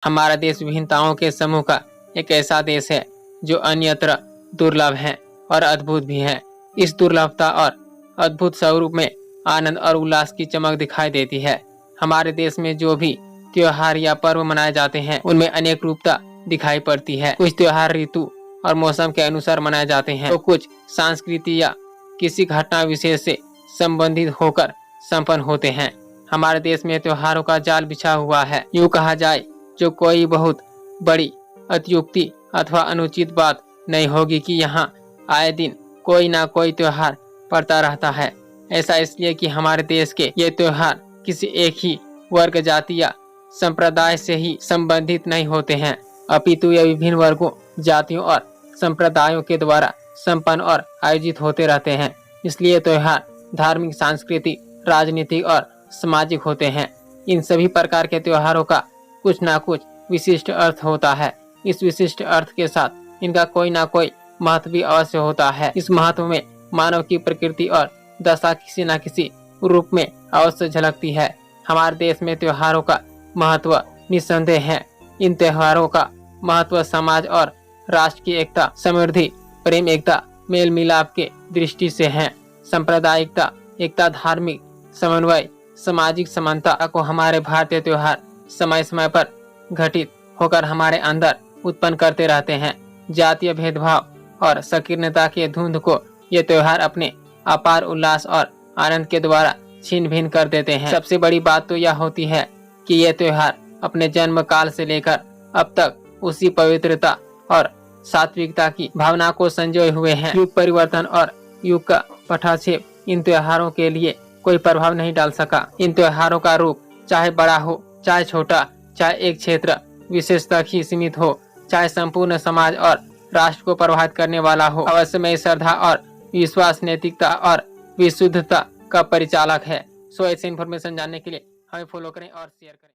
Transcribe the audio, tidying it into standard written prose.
हमारा देश विभिन्नताओं के समूह का एक ऐसा देश है जो अन्यत्र दुर्लभ है और अद्भुत भी है। इस दुर्लभता और अद्भुत स्वरूप में आनंद और उल्लास की चमक दिखाई देती है। हमारे देश में जो भी त्योहार या पर्व मनाए जाते हैं उनमें अनेक रूपता दिखाई पड़ती है। कुछ त्योहार ऋतु और मौसम के अनुसार मनाए जाते हैं तो कुछ संस्कृति या किसी घटना विशेष से संबंधित होकर संपन्न होते हैं। हमारे देश में त्योहारों का जाल बिछा हुआ है। यूँ कहा जाए जो कोई बहुत बड़ी अत्युक्ति अथवा अनुचित बात नहीं होगी कि यहाँ आए दिन कोई ना कोई त्योहार पड़ता रहता है। ऐसा इसलिए कि हमारे देश के ये त्योहार किसी एक ही वर्ग, जाति या संप्रदाय से ही संबंधित नहीं होते हैं, अपितु ये विभिन्न वर्गों, जातियों और संप्रदायों के द्वारा संपन्न और आयोजित होते रहते हैं। इसलिए त्योहार धार्मिक, सांस्कृतिक, राजनीतिक और सामाजिक होते हैं। इन सभी प्रकार के त्योहारों का कुछ ना कुछ विशिष्ट अर्थ होता है। इस विशिष्ट अर्थ के साथ इनका कोई ना कोई महत्व भी अवश्य होता है। इस महत्व में मानव की प्रकृति और दशा किसी न किसी रूप में अवश्य झलकती है। हमारे देश में त्योहारों का महत्व निस्संदेह है। इन त्योहारों का महत्व समाज और राष्ट्र की एकता, समृद्धि, प्रेम, एकता, मेल मिलाप के दृष्टि से है। सांप्रदायिकता, एकता, धार्मिक समन्वय, सामाजिक समानता को हमारे भारतीय त्योहार समय समय पर घटित होकर हमारे अंदर उत्पन्न करते रहते हैं। जातीय भेदभाव और संकीर्णता के धुंध को ये त्योहार अपने अपार उल्लास और आनंद के द्वारा छीन भिन्न कर देते हैं। सबसे बड़ी बात तो यह होती है कि ये त्योहार अपने जन्म काल से लेकर अब तक उसी पवित्रता और सात्विकता की भावना को संजोए हुए हैं। युग परिवर्तन और युग का पटाक्षेप इन त्योहारों के लिए कोई प्रभाव नहीं डाल सका। इन त्योहारों का रूप चाहे बड़ा हो, चाहे छोटा, चाहे एक क्षेत्र विशेष तक ही सीमित हो, चाहे संपूर्ण समाज और राष्ट्र को प्रभावित करने वाला हो, अवश्य में श्रद्धा और विश्वास, नैतिकता और विशुद्धता का परिचालक है। सो ऐसे इन्फॉर्मेशन जानने के लिए हमें फॉलो करें और शेयर करें।